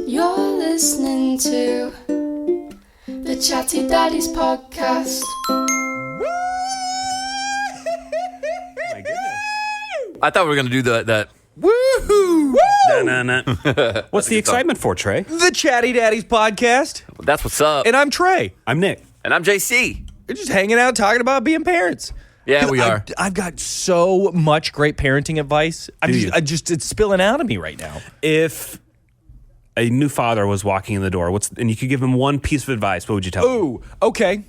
You're listening to the Chatty Daddies podcast. My goodness. I thought we were going to do that. Woohoo! Woo! What's the excitement for, Trey? The Chatty Daddies podcast. That's what's up. And I'm Trey. I'm Nick. And I'm JC. We're just hanging out talking about being parents. Yeah, Dude, we are. I've got so much great parenting advice. you? It's spilling out of me right now. If a new father was walking in the door, and you could give him one piece of advice, what would you tell him? Ooh, okay.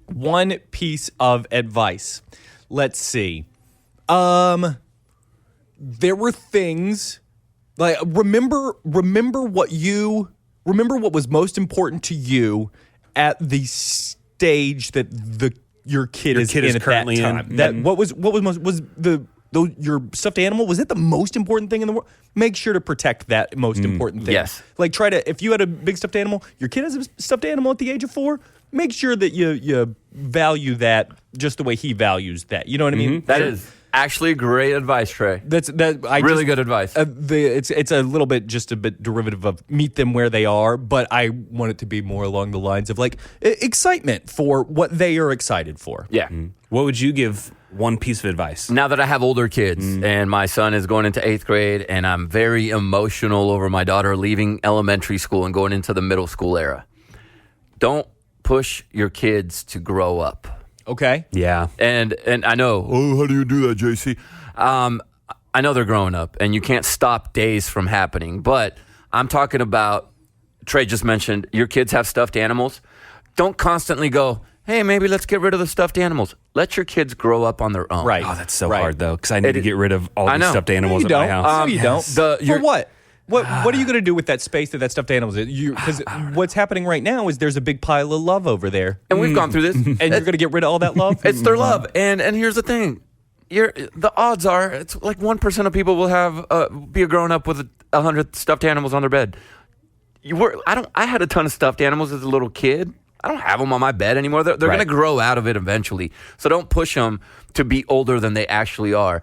One piece of advice. Let's see. There were things like remember what was most important to you at the stage that your kid is in at currently that in. time. That what was most was your stuffed animal, was it the most important thing in the world? Make sure to protect that most important thing. Yes. Like if you had a big stuffed animal, your kid has a stuffed animal at the age of 4, make sure that you value that just the way he values that. You know what I mean? That is actually great advice, Trey. Really good advice. It's a little bit just a bit derivative of meet them where they are, but I want it to be more along the lines of like excitement for what they are excited for. Yeah. What would you give one piece of advice? Now that I have older kids and my son is going into 8th grade and I'm very emotional over my daughter leaving elementary school and going into the middle school era, don't push your kids to grow up. Okay. Yeah. And I know, how do you do that, JC? I know they're growing up, and you can't stop days from happening. But I'm talking about, Trey just mentioned, your kids have stuffed animals. Don't constantly go, hey, maybe let's get rid of the stuffed animals. Let your kids grow up on their own. Right. Oh, that's so hard, though, because I need to get rid of all these stuffed animals you in my don't. house. No, you don't. For what? What are you going to do with that space that stuffed animal is? Because what's happening right now is there's a big pile of love over there. And we've gone through this. And you're going to get rid of all that love? It's their love. And here's the thing. The odds are it's like 1% of people will have be a grown up with 100 stuffed animals on their bed. I had a ton of stuffed animals as a little kid. I don't have them on my bed anymore. They're going to grow out of it eventually. So don't push them to be older than they actually are.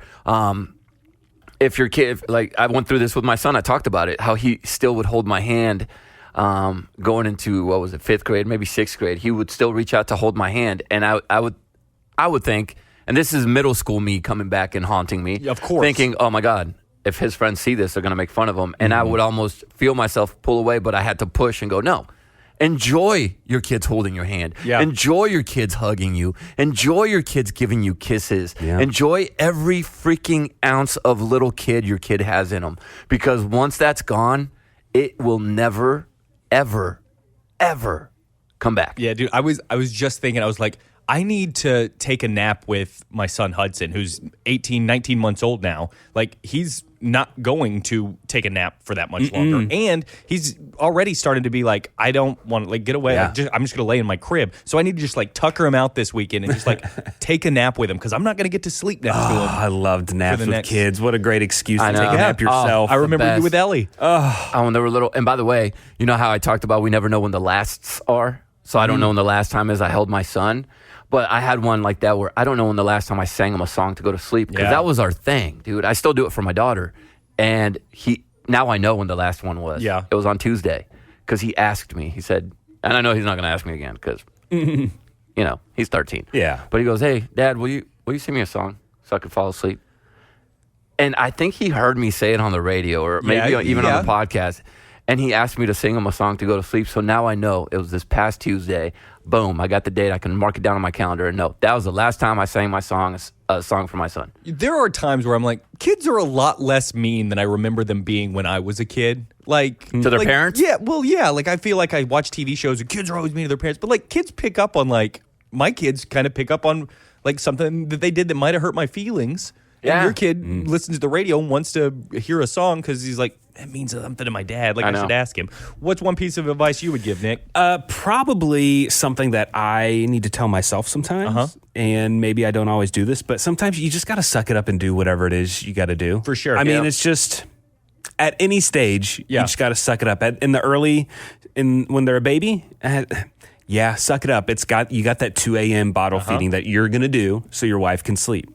If your kid, like I went through this with my son, I talked about it, how he still would hold my hand going into, 5th grade, maybe 6th grade. He would still reach out to hold my hand. And I would think, and this is middle school me coming back and haunting me. Of course. Thinking, oh my God, if his friends see this, they're going to make fun of him. And I would almost feel myself pull away, but I had to push and go, no. Enjoy your kids holding your hand. Yeah. Enjoy your kids hugging you. Enjoy your kids giving you kisses. Yeah. Enjoy every freaking ounce of little kid your kid has in them. Because once that's gone, it will never, ever, ever come back. Yeah, dude, I was just thinking, I was like, I need to take a nap with my son Hudson, who's 18, 19 months old now. Like, he's not going to take a nap for that much longer. And he's already starting to be like, I don't want to get away. Yeah. I'm just going to lay in my crib. So I need to just tucker him out this weekend and just take a nap with him because I'm not going to get to sleep next to him. I loved naps with next- kids. What a great excuse to I know. take a nap Yeah. yourself. I remember best. you with Ellie. Oh, when they were little. And by the way, you know how I talked about we never know when the lasts are? So I don't know when the last time is I held my son. But I had one like that where I don't know when the last time I sang him a song to go to sleep. Because that was our thing, dude. I still do it for my daughter. And now I know when the last one was. Yeah. It was on Tuesday. Because he asked me. He said, and I know he's not going to ask me again because, he's 13. Yeah. But he goes, hey, Dad, will you sing me a song so I could fall asleep? And I think he heard me say it on the radio or maybe even on the podcast. And he asked me to sing him a song to go to sleep. So now I know it was this past Tuesday. Boom, I got the date. I can mark it down on my calendar. And no, that was the last time I sang my song, a song for my son. There are times where I'm like, kids are a lot less mean than I remember them being when I was a kid. Like To their parents? Yeah, well, yeah. Like I feel like I watch TV shows and kids are always mean to their parents. But like kids pick up on my kids kind of pick up on like something that they did that might have hurt my feelings. Yeah. And your kid listens to the radio and wants to hear a song because he's like, that means something to my dad. Like I should ask him. What's one piece of advice you would give, Nick? Probably something that I need to tell myself sometimes. And maybe I don't always do this, but sometimes you just got to suck it up and do whatever it is you got to do. For sure. I mean, it's just at any stage, you just got to suck it up. When they're a baby, suck it up. You got that 2 a.m. bottle feeding that you're going to do so your wife can sleep.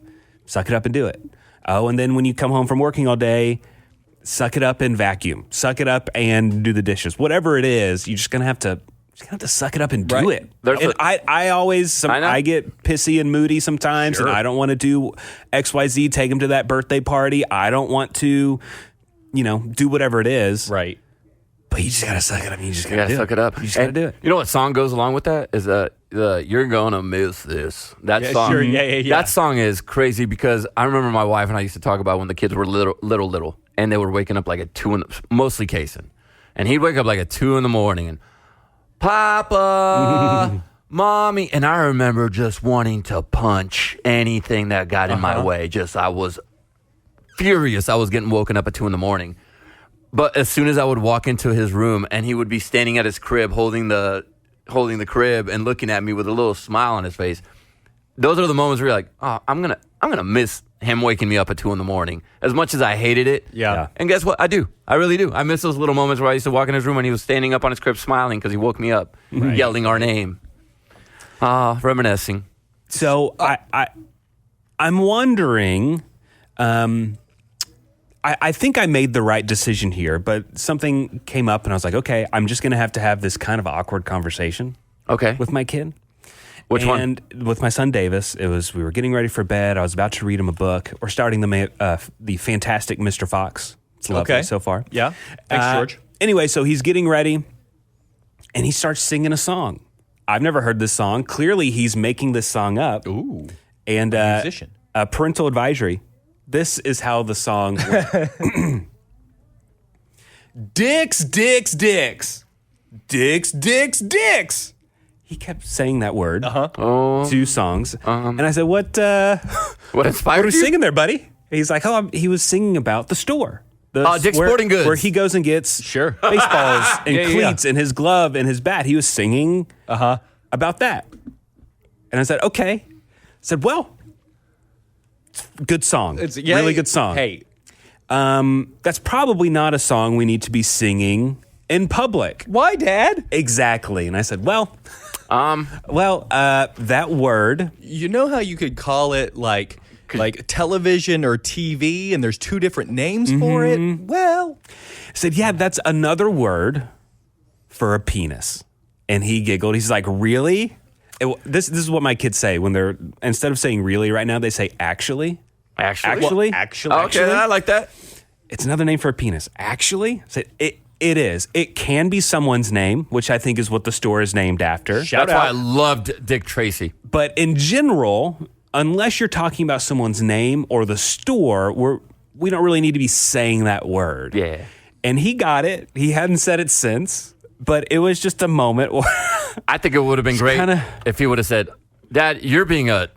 Suck it up and do it. Oh, and then when you come home from working all day, suck it up and vacuum. Suck it up and do the dishes. Whatever it is, you're just gonna have to suck it up and do it. And I get pissy and moody sometimes, and I don't want to do XYZ. Take him to that birthday party. I don't want to, do whatever it is. Right. But you just gotta suck it up. You just gotta suck it up. You just gotta do it. You know what song goes along with that? Is the "You're Gonna Miss This." That song. Sure. Yeah. That song is crazy because I remember my wife and I used to talk about when the kids were little, and they were waking up like at 2 mostly Kason, and he'd wake up like at 2 in the morning and Papa, Mommy, and I remember just wanting to punch anything that got in my way. I was furious. I was getting woken up at 2 in the morning. But as soon as I would walk into his room and he would be standing at his crib holding the crib and looking at me with a little smile on his face, those are the moments where you're like, oh, I'm gonna miss him waking me up at 2 in the morning. As much as I hated it. Yeah. And guess what? I do. I really do. I miss those little moments where I used to walk in his room and he was standing up on his crib smiling because he woke me up, yelling our name. Reminiscing. So I'm wondering, I think I made the right decision here, but something came up and I was like, okay, I'm just going to have this kind of awkward conversation with my kid. Which one? And with my son Davis, we were getting ready for bed. I was about to read him a book. We're starting the fantastic Mr. Fox. It's lovely so far. Yeah. Thanks, George. Anyway, so he's getting ready and he starts singing a song. I've never heard this song. Clearly, he's making this song up. Ooh. And musician. Parental advisory. This is how the song went. Dicks, dicks, dicks. Dicks, dicks, dicks. He kept saying that word 2 songs. And I said, what inspired what are you you? singing there, buddy? He's like, he was singing about the store. Dick's Sporting Goods. Where he goes and gets baseballs and cleats and his glove and his bat. He was singing about that. And I said, okay. I said, well, good song. Really good song. Hey. That's probably not a song we need to be singing in public. Why, Dad? Exactly. And I said, that word. You know how you could call it like television or TV and there's 2 different names for it? Well. I said, yeah, that's another word for a penis. And he giggled. He's like, really? This is what my kids say when they're, instead of saying really right now, they say actually. Actually? Okay, I like that. It's another name for a penis. Actually? I said, it is. It can be someone's name, which I think is what the store is named after. That's why I loved Dick Tracy. But in general, unless you're talking about someone's name or the store, we don't really need to be saying that word. Yeah. And he got it. He hadn't said it since, but it was just a moment where I think it would have been great if he would have said, Dad, you're being a...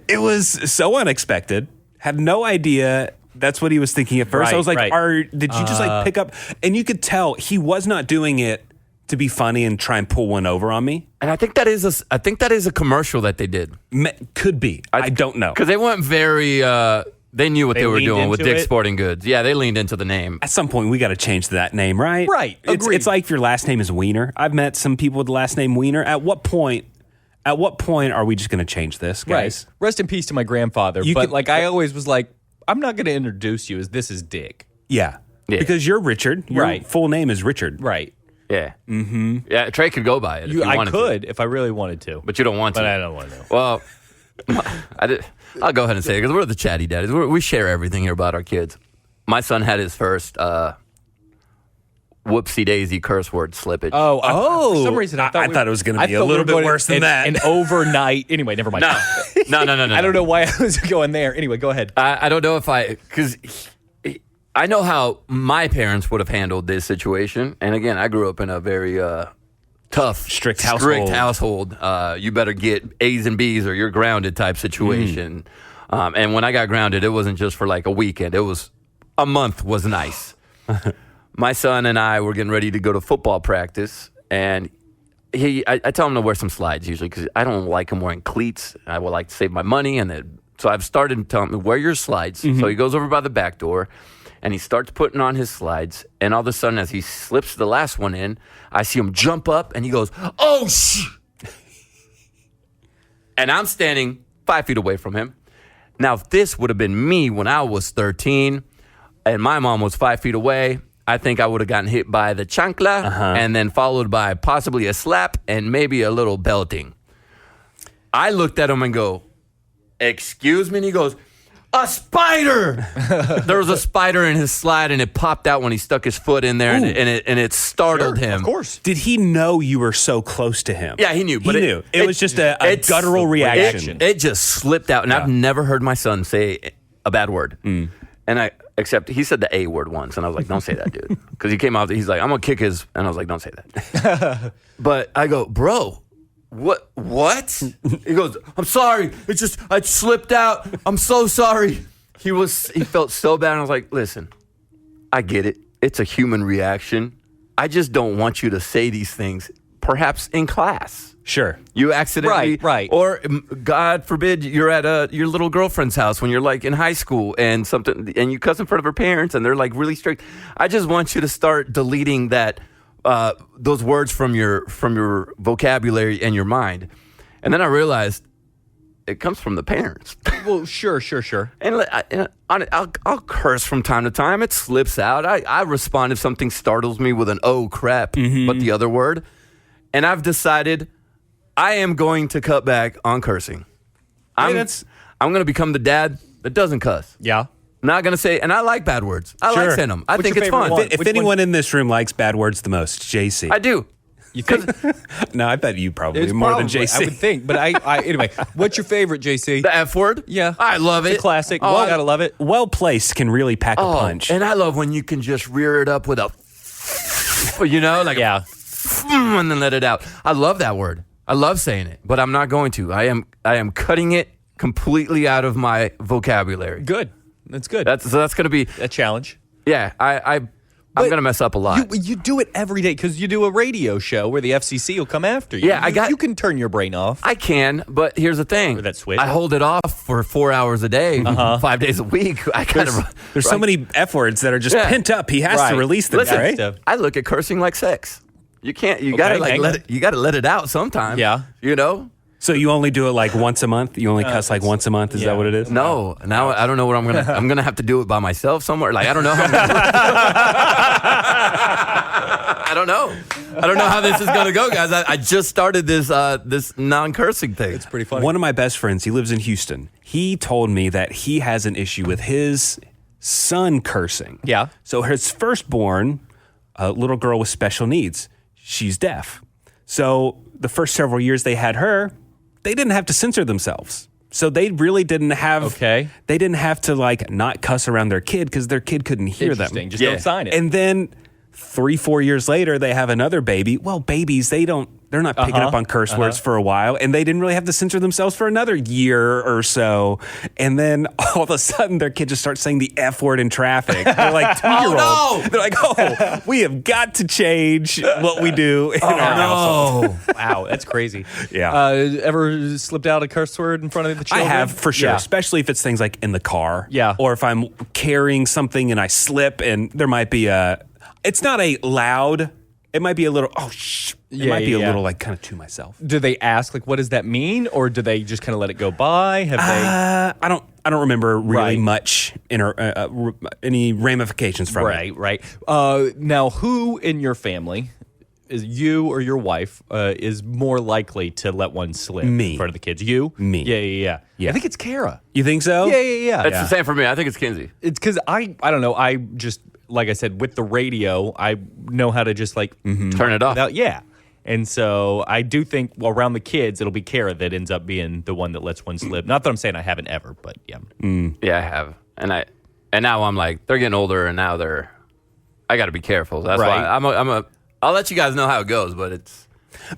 It was so unexpected. Had no idea that's what he was thinking at first. Right, I was like, right. did you just pick up? And you could tell he was not doing it to be funny and try and pull one over on me. And I think that is a commercial that they did. Could be. I don't know. Because they weren't very... they knew what they were doing with Dick's it. Sporting Goods. Yeah, they leaned into the name. At some point, we got to change that name, right? Right. It's like if your last name is Wiener. I've met some people with the last name Wiener. At what point are we just going to change this, guys? Right. Rest in peace to my grandfather. I always was like, I'm not going to introduce you as this is Dick. Yeah. Because you're Richard. Your Right. full name is Richard. Right. Yeah. Mm-hmm. Yeah, Trey could go by it if you I wanted could to. if I really wanted to. But you don't want to. But I don't want to. Well, I'll go ahead and say it because we're the chatty daddies. We share everything here about our kids. My son had his first whoopsie daisy curse word slippage. For some reason, I thought it was going to be a little bit worse than that. An overnight. Anyway, never mind. No. I don't know why I was going there. Anyway, go ahead. I don't know because I know how my parents would have handled this situation. And again, I grew up in a very tough, strict household. You better get A's and B's or you're grounded type situation. And when I got grounded, it wasn't just for like a weekend. It was a month was nice. My son and I were getting ready to go to football practice, and I tell him to wear some slides usually because I don't like him wearing cleats. I would like to save my money, so I've started telling him, wear your slides. Mm-hmm. So he goes over by the back door, and he starts putting on his slides, and all of a sudden, as he slips the last one in, I see him jump up, and he goes, oh, and I'm standing 5 feet away from him. Now, if this would have been me when I was 13, and my mom was 5 feet away, I think I would have gotten hit by the chancla and then followed by possibly a slap and maybe a little belting. I looked at him and go, excuse me? And he goes, a spider! There was a spider in his slide, and it popped out when he stuck his foot in there, and it startled him. Of course. Did he know you were so close to him? Yeah, he knew. But he knew. It was just a guttural reaction. It just slipped out, and I've never heard my son say a bad word. And except he said the A word once, and I was like, don't say that, dude. Because he came out, he's like, I'm going to kick his, and I was like, don't say that. But I go, bro, what? He goes, I'm sorry. I slipped out. I'm so sorry. He felt so bad, and I was like, listen, I get it. It's a human reaction. I just don't want you to say these things, perhaps in class. Sure. You accidentally, right. Or God forbid, you're at your little girlfriend's house when you're like in high school and you cuss in front of her parents and they're like really strict. I just want you to start deleting those words from your vocabulary and your mind. And then I realized it comes from the parents. Well, sure. And I'll curse from time to time. It slips out. I respond if something startles me with an "oh crap," but the other word. And I've decided I am going to cut back on cursing. I'm going to become the dad that doesn't cuss. Yeah. I'm not going to say, and I like bad words. I like saying them. I think it's fun. If anyone in this room likes bad words the most, JC. I do. You think? No, I bet you probably more than JC. I would think. But anyway, what's your favorite, JC? The F word? Yeah. I love it. It's a classic. Oh, gotta love it. Well placed can really pack a punch. And I love when you can just rear it up with a, and then let it out. I love that word. I love saying it, but I'm not going to. I am cutting it completely out of my vocabulary. Good. That's good. That's going to be a challenge. Yeah, I'm going to mess up a lot. You do it every day because you do a radio show where the FCC will come after you. Yeah, you can turn your brain off. I can, but here's the thing. Or that switch. I hold it off for 4 hours a day, 5 days a week. There's so many F words that are just pent up. He has to release them, Listen, right? I look at cursing like sex. You can't. You gotta let it out sometime. Yeah. So you only do it like once a month? You only cuss like once a month? Is that what it is? No. Now I don't know what I'm gonna have to do it by myself somewhere. Like I don't know how. I don't know. I don't know how this is gonna go, guys. I just started this non-cursing thing. It's pretty funny. One of my best friends, he lives in Houston. He told me that he has an issue with his son cursing. Yeah. So his firstborn, a little girl with special needs, she's deaf. So the first several years they had her, they didn't have to censor themselves. So they really didn't have. They didn't have to like not cuss around their kid because their kid couldn't hear them. Just don't sign it. And then 3-4 years later, they have another baby. Well, babies, they're not picking up on curse words for a while, and they didn't really have to censor themselves for another year or so. And then all of a sudden, their kid just starts saying the F word in traffic. They're like 2-year-olds. Oh, no. They're like, we have got to change what we do in our household. Wow, that's crazy. Yeah. Ever slipped out a curse word in front of the children? I have, for sure, Yeah. especially if it's things like in the car. Yeah. Or if I'm carrying something and I slip and there might be it's not a loud, it might be a little, it might be a little like kind of to myself. Do they ask like, what does that mean? Or do they just kind of let it go by? Have they? I don't remember really much any ramifications from it. Right. Now, who in your family, is you or your wife, is more likely to let one slip Me. in front of the kids? You? Me. Yeah. Yeah. I think it's Kara. You think so? Yeah. It's the same for me. I think it's Kinsey. It's because I don't know. I just, like I said, with the radio, I know how to just like Turn it off. Yeah. And so I do think around the kids, it'll be Kara that ends up being the one that lets one slip. Not that I'm saying I haven't ever, but yeah. Yeah, I have. And now I'm like, they're getting older, and now I got to be careful. That's why I'll let you guys know how it goes, but it's.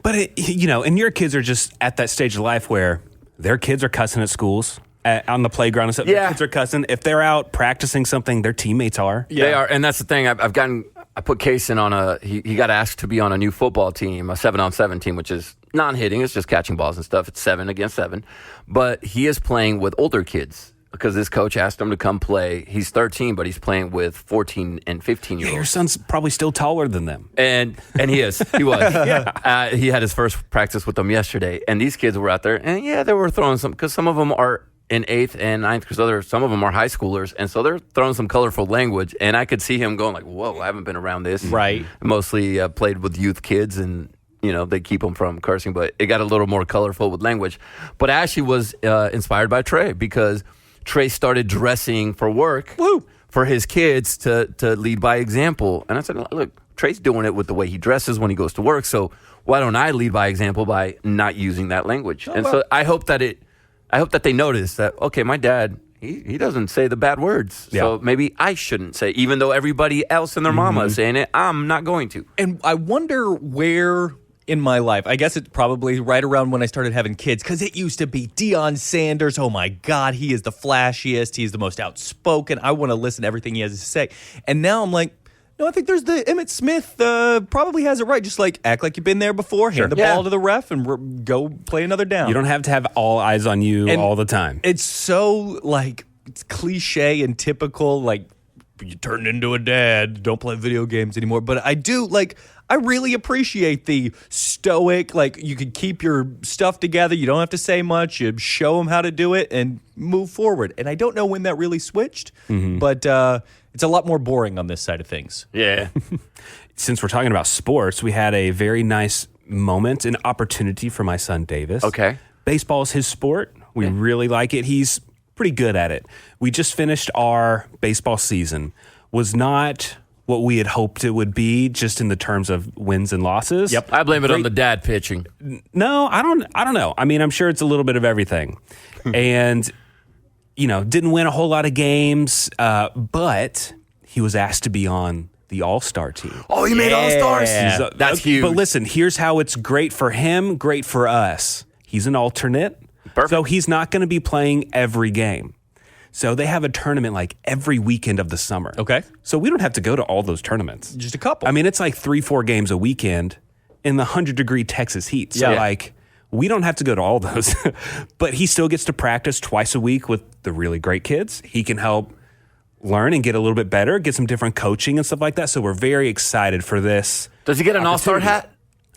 But, and your kids are just at that stage of life where their kids are cussing at schools, on the playground and stuff. Yeah. Their kids are cussing. If they're out practicing something, their teammates are. Yeah. They are, and that's the thing. I put Kaysen on he got asked to be on a new football team, a 7-on-7 team, which is non-hitting. It's just catching balls and stuff. It's 7 against 7. But he is playing with older kids because this coach asked him to come play. He's 13, but he's playing with 14 and 15-year-olds. Yeah, your son's probably still taller than them. And he is. He was. He had his first practice with them yesterday. And these kids were out there. And, they were throwing some, because some of them are in 8th and 9th because some of them are high schoolers, and so they're throwing some colorful language, and I could see him going like, whoa, I haven't been around this. Right. Mostly played with youth kids, and they keep them from cursing, but it got a little more colorful with language. But I actually was inspired by Trey because Trey started dressing for work for his kids to lead by example. And I said, look, Trey's doing it with the way he dresses when he goes to work, so why don't I lead by example by not using that language? So I hope that they notice that, okay, my dad, he doesn't say the bad words. Yeah. So maybe I shouldn't say, even though everybody else and their mama is saying it, I'm not going to. And I wonder where in my life, I guess it's probably right around when I started having kids, because it used to be Deion Sanders. Oh my God, he is the flashiest. He's the most outspoken. I want to listen to everything he has to say. And now I'm like, no, I think there's the Emmitt Smith probably has it right. Just like act like you've been there before, hand the ball to the ref, and go play another down. You don't have to have all eyes on you all the time. It's so it's cliche and typical, like you turned into a dad, don't play video games anymore. But I do I really appreciate the stoic, you can keep your stuff together. You don't have to say much. You show them how to do it and move forward. And I don't know when that really switched, but it's a lot more boring on this side of things. Yeah. Since we're talking about sports, we had a very nice moment, an opportunity for my son Davis. Okay. Baseball is his sport. We really like it. He's pretty good at it. We just finished our baseball season. Was not what we had hoped it would be, just in the terms of wins and losses. Yep. I blame it on the dad pitching. No, I don't know. I mean, I'm sure it's a little bit of everything. And, didn't win a whole lot of games, but he was asked to be on the All-Star team. Oh, he made All-Stars? That's huge. But listen, here's how it's great for him, great for us. He's an alternate. Perfect. So he's not going to be playing every game. So they have a tournament every weekend of the summer. Okay. So we don't have to go to all those tournaments. Just a couple. I mean, it's 3-4 games a weekend in the 100-degree Texas heat. So we don't have to go to all those. But he still gets to practice twice a week with the really great kids. He can help learn and get a little bit better, get some different coaching and stuff like that. So we're very excited for this. Does he get an All-Star hat?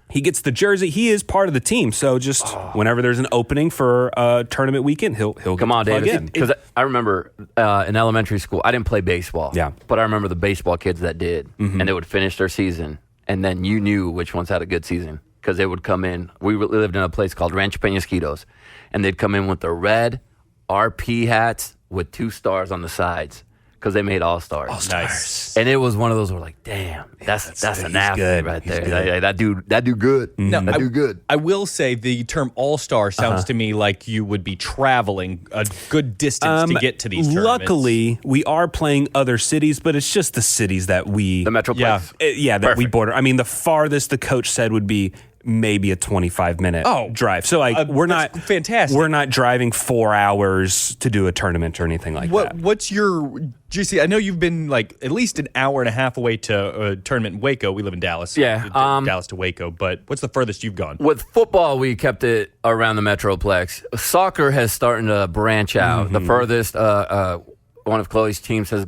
He gets the jersey. He is part of the team. So just whenever there's an opening for a tournament weekend, he'll come on, David. Because I remember in elementary school, I didn't play baseball. Yeah. But I remember the baseball kids that did, and they would finish their season, and then you knew which ones had a good season because they would come in. We lived in a place called Rancho Peñasquitos, and they'd come in with their red RP hats with 2 stars on the sides. Because they made All-Stars. Nice. And it was one of those where damn, that's an athlete right there. That dude good. No, that dude good. I will say the term All-Star sounds to me like you would be traveling a good distance to get to these tournaments. Luckily, we are playing other cities, but it's just the cities that we... The Metroplex. That we border. I mean, the farthest the coach said would be maybe a 25-minute drive. So we're not fantastic. We're not driving 4 hours to do a tournament or anything like that. What's your GC? I know you've been at least an hour and a half away to a tournament in Waco. We live in Dallas. Yeah, Dallas to Waco. But what's the furthest you've gone? With football, we kept it around the Metroplex. Soccer has started to branch out. The furthest one of Chloe's teams has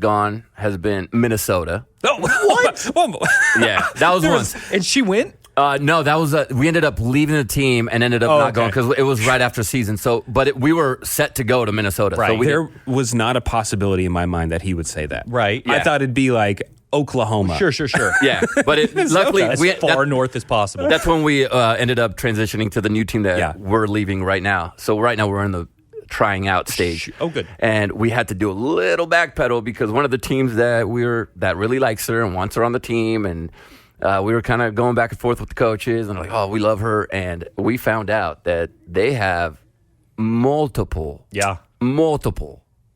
been Minnesota. Oh, what? Yeah, that was once. And she went? No, that was we ended up leaving the team and ended up not going because it was right after season. So, but we were set to go to Minnesota. Right. So There was not a possibility in my mind that he would say that. Right. I thought it'd be Oklahoma. Sure. Yeah, but luckily as far north as possible. That's when we ended up transitioning to the new team that we're leaving right now. So right now we're in the trying out stage. Oh, good. And we had to do a little backpedal because one of the teams that really likes her and wants her on the team, and we were kind of going back and forth with the coaches, and like, oh, we love her, and we found out that they have multiple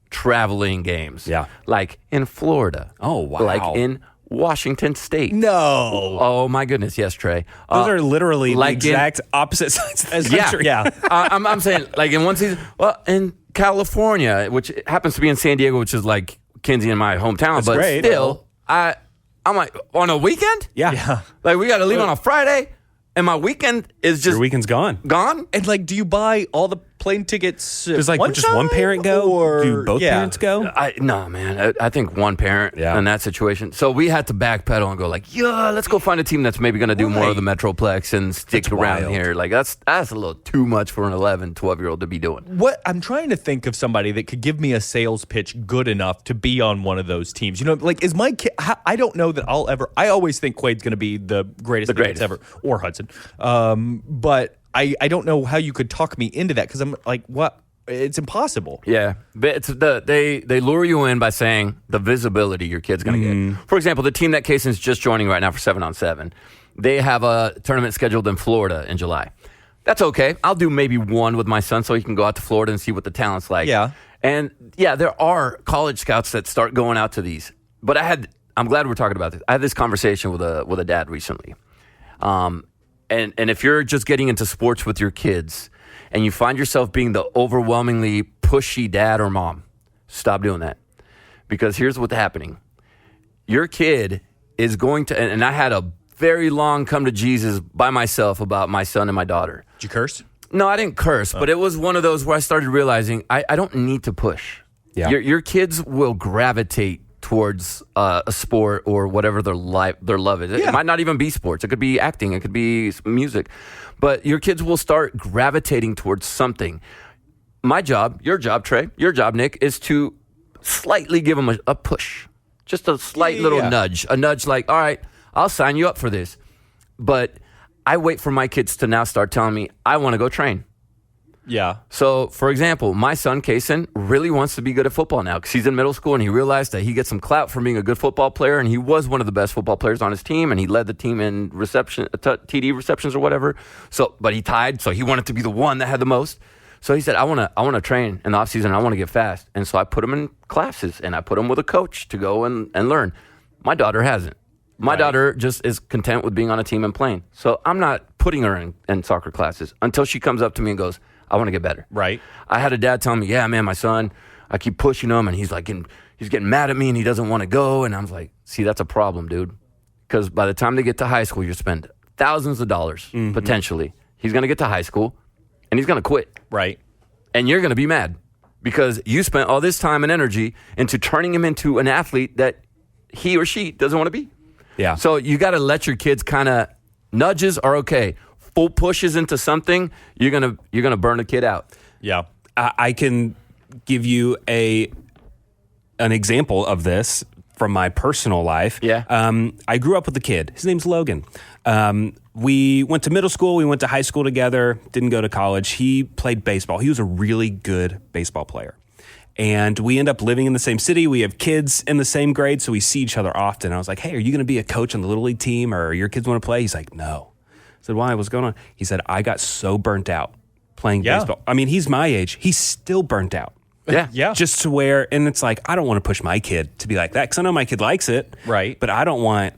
traveling games. Yeah. Like in Florida. Oh, wow. Like in Washington State. No. Oh my goodness, yes, Trey. Those are literally like the exact opposite sides of the Yeah, country. Yeah. I'm saying in one season. Well, in California, which happens to be in San Diego, which is like Kinsey and my hometown, That's but great. still, I'm like on a weekend. Yeah. Like we got to leave on a Friday, and my weekend is just Your weekend's gone. gone. And do you buy all the plane tickets? Does like just time, one parent go? or do both parents go? No, man. I think one parent Yeah. in that situation. So we had to backpedal and go like, yeah, let's go find a team that's maybe going to do more of the Metroplex and stick That's around wild. here. Like that's a little too much for an 11, 12-year-old to be doing. What I'm trying to think of somebody that could give me a sales pitch good enough to be on one of those teams. You know, like is my kid? I don't know that I'll ever. I always think Quaid's going to be the greatest thing that's ever, or Hudson. But I don't know how you could talk me into that because I'm like, what? It's impossible. Yeah, but it's they lure you in by saying the visibility your kid's going to get. For example, the team that Kaysen's just joining right now for 7-on-7, they have a tournament scheduled in Florida in July. That's okay. I'll do maybe one with my son so he can go out to Florida and see what the talent's like. Yeah. And yeah, there are college scouts that start going out to these. But I'm glad we're talking about this. I had this conversation with a dad recently. And if you're just getting into sports with your kids and you find yourself being the overwhelmingly pushy dad or mom, stop doing that. Because here's what's happening. Your kid is going to, and I had a very long come to Jesus by myself about my son and my daughter. Did you curse? No, I didn't curse, but it was one of those where I started realizing I don't need to push. Yeah. Your kids will gravitate towards a sport or whatever their love is. Yeah. It might not even be sports. It could be acting. It could be music. But your kids will start gravitating towards something. My job, your job, Trey, your job, Nick, is to slightly give them a push. Just a slight little nudge. A nudge like, all right, I'll sign you up for this. But I wait for my kids to now start telling me, I want to go train. Yeah. So, for example, my son, Kaysen, really wants to be good at football now because he's in middle school and he realized that he gets some clout from being a good football player, and he was one of the best football players on his team, and he led the team in TD receptions or whatever. So, but he tied, so he wanted to be the one that had the most. So he said, I want to train in the offseason, and I want to get fast. And so I put him in classes, and I put him with a coach to go and learn. My daughter hasn't. My daughter just is content with being on a team and playing. So I'm not putting her in soccer classes until she comes up to me and goes, I want to get better. Right. I had a dad tell me, yeah, man, my son, I keep pushing him, and he's getting mad at me, and he doesn't want to go. And I was like, see, that's a problem, dude. Because by the time they get to high school, you spend thousands of dollars, potentially. He's going to get to high school, and he's going to quit. Right. And you're going to be mad because you spent all this time and energy into turning him into an athlete that he or she doesn't want to be. Yeah. So you got to let your kids kind of, nudges are okay. Full pushes into something, you're gonna burn a kid out. Yeah. I can give you an example of this from my personal life. Yeah. I grew up with a kid. His name's Logan. We went to middle school. We went to high school together. Didn't go to college. He played baseball. He was a really good baseball player. And we end up living in the same city. We have kids in the same grade, so we see each other often. I was like, hey, are you going to be a coach on the Little League team, or your kids want to play? He's like, no. I said, why? What's going on? He said, I got so burnt out playing baseball. I mean, he's my age. He's still burnt out. Yeah. Yeah. Just to where, and it's like, I don't want to push my kid to be like that because I know my kid likes it. Right. But I don't want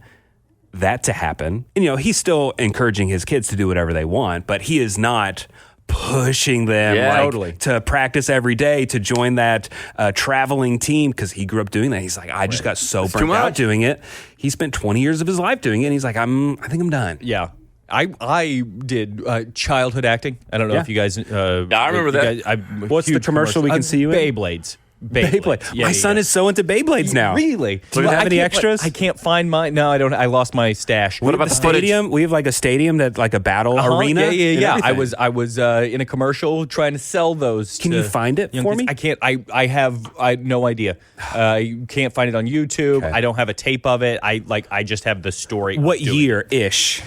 that to happen. And, he's still encouraging his kids to do whatever they want, but he is not pushing them totally. to practice every day, to join that traveling team because he grew up doing that. He's like, I just got so burnt out doing it. He spent 20 years of his life doing it, and he's like, I think I'm done. Yeah. I did childhood acting. I don't know if you guys. I remember that. What's the commercial we can see you in? Beyblades. Beyblade. Yeah, My son is so into Beyblades now. Really? Do you have any extras? I can't find mine. No, I don't. I lost my stash. What about the stadium? We have like a stadium that like a battle arena. Yeah. I was in a commercial trying to sell those. Can you find it for me? I can't. I have no idea. You can't find it on YouTube. Okay. I don't have a tape of it. I just have the story. What year ish?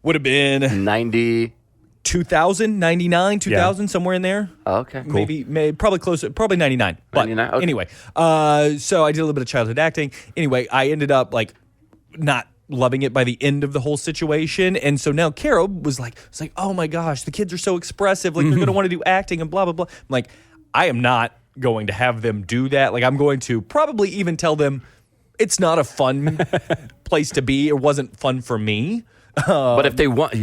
Would have been 90. 2000, 99, 2000, somewhere in there. Oh, okay. Cool. Maybe probably closer, probably 99. But 99, okay. Anyway, so I did a little bit of childhood acting. Anyway, I ended up not loving it by the end of the whole situation. And so now Kara was like, oh my gosh, the kids are so expressive. Like they're going to want to do acting and blah, blah, blah. I'm like, I am not going to have them do that. Like I'm going to probably even tell them it's not a fun place to be. It wasn't fun for me. But if they want to,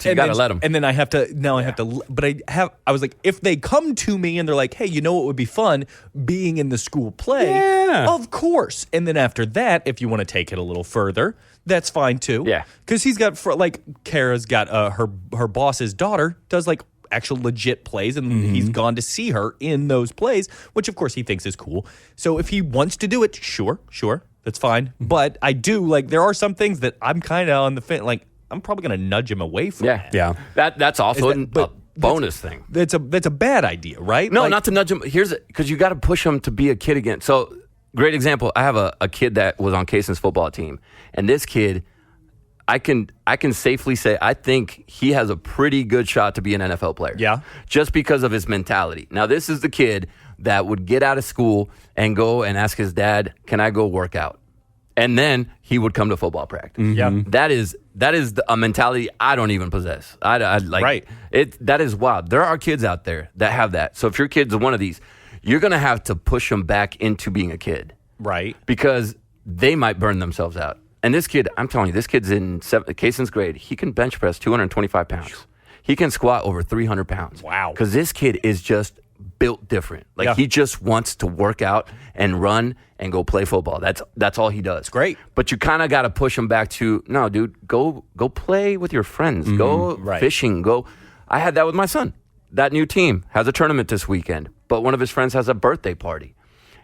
you gotta let them. And then I have to. But I was like, if they come to me and they're like, hey, you know what would be fun? Being in the school play. Yeah. Of course. And then after that, if you want to take it a little further, that's fine too. Yeah. Because he's got, Kara's got her boss's daughter does actual legit plays, and he's gone to see her in those plays, which of course he thinks is cool. So if he wants to do it, sure, that's fine. But I do there are some things that I'm kind of on the fence. Like I'm probably going to nudge him away from. Yeah. That's also a bonus thing. That's a bad idea, right? No, not to nudge him. Because you got to push him to be a kid again. So, great example. I have a kid that was on Cason's football team, and this kid, I can safely say I think he has a pretty good shot to be an NFL player. Yeah, just because of his mentality. Now, this is the kid that would get out of school and go and ask his dad, "Can I go work out?" And then he would come to football practice. Yeah, that is a mentality I don't even possess. I like right. That is wild. There are kids out there that have that. So if your kid's one of these, you're gonna have to push them back into being a kid, right? Because they might burn themselves out. And this kid, I'm telling you, this kid's in Cason's grade. He can bench press 225 pounds. He can squat over 300 pounds. Wow. Because this kid is just built different. Like he just wants to work out and run and go play football. That's all he does. Great. But you kind of got to push him back to, no, dude, go play with your friends. Go fishing. I had that with my son. That new team has a tournament this weekend, but one of his friends has a birthday party.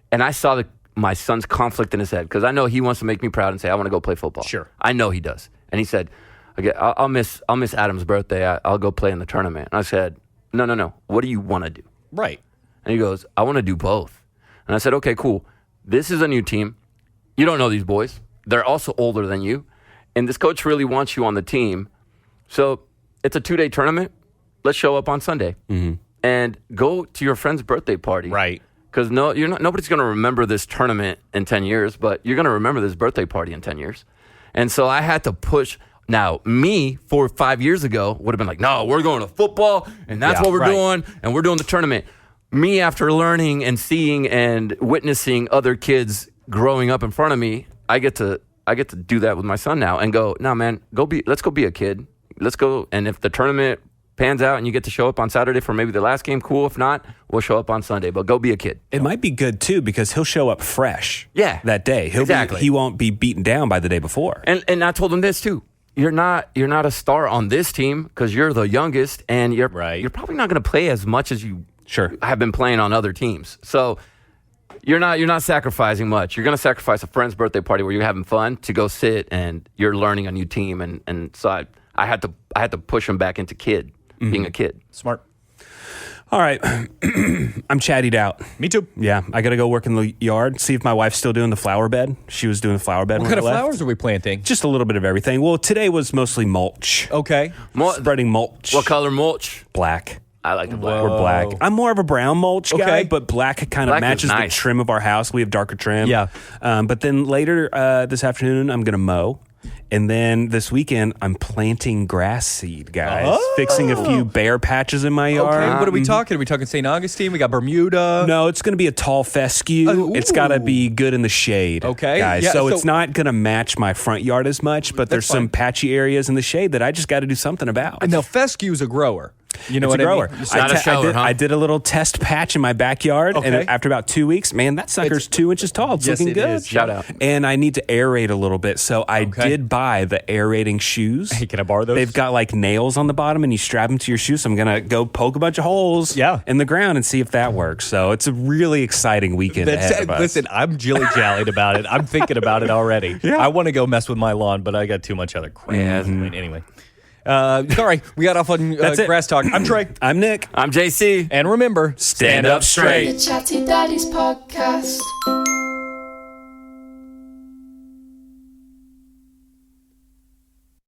And I saw my son's conflict in his head because I know he wants to make me proud and say, I want to go play football. Sure. I know he does. And he said, okay, I'll miss Adam's birthday. I'll go play in the tournament. And I said, no. What do you want to do? Right. And he goes, I want to do both. And I said, okay, cool. This is a new team. You don't know these boys. They're also older than you. And this coach really wants you on the team. So it's a 2-day tournament. Let's show up on Sunday. And go to your friend's birthday party. Right. Because nobody's going to remember this tournament in 10 years, but you're going to remember this birthday party in 10 years. And so I had to push. Now, me 4 or 5 years ago would have been like, no, we're going to football, and that's what we're doing, and we're doing the tournament. Me, after learning and seeing and witnessing other kids growing up in front of me, I get to do that with my son now and go, no, man, let's go be a kid. Let's go. And if the tournament pans out and you get to show up on Saturday for maybe the last game, cool. If not, we'll show up on Sunday, but go be a kid. It might be good too because he'll show up fresh. Yeah. That day. He won't be beaten down by the day before. And I told him this too. You're not a star on this team because you're the youngest, and you're probably not going to play as much as you have been playing on other teams. So you're not sacrificing much. You're going to sacrifice a friend's birthday party where you're having fun to go sit and you're learning a new team. And so I had to push him back into being a kid. Smart. All right. I'm chattied out. Me too. Yeah. I got to go work in the yard, see if my wife's still doing the flower bed. She was doing the flower bed. What kind of flowers are we planting? Just a little bit of everything. Well, today was mostly mulch. Okay. Spreading mulch. What color mulch? Black. I like the black. We're black. I'm more of a brown mulch guy, but black kind of matches nice. the trim of our house. We have darker trim. Yeah. But then later this afternoon, I'm going to mow. And then this weekend, I'm planting grass seed, guys. Fixing a few bare patches in my yard. Okay, what are we talking? Are we talking St. Augustine? We got Bermuda. No, it's going to be a tall fescue. It's got to be good in the shade. Okay. Guys. Yeah, so it's not going to match my front yard as much, but there's some patchy areas in the shade that I just got to do something about. And now fescue's a grower. You know it's what a grower. I mean? I did a little test patch in my backyard, and after about 2 weeks, man, that sucker's 2 inches tall. It's looking good. Is. Shout out. And I need to aerate a little bit, so I did buy the aerating shoes. Hey, can I borrow those? They've got like nails on the bottom, and you strap them to your shoes. So I'm gonna go poke a bunch of holes in the ground and see if that works. So it's a really exciting weekend ahead of us. Listen, I'm jilly-jallied about it. I'm thinking about it already. Yeah. I want to go mess with my lawn, but I got too much other crap. Yeah. Anyway. Sorry, we got off on grass talk. I'm Trey. I'm Nick. I'm JC. And remember, stand up straight. The Chatty Daddies Podcast.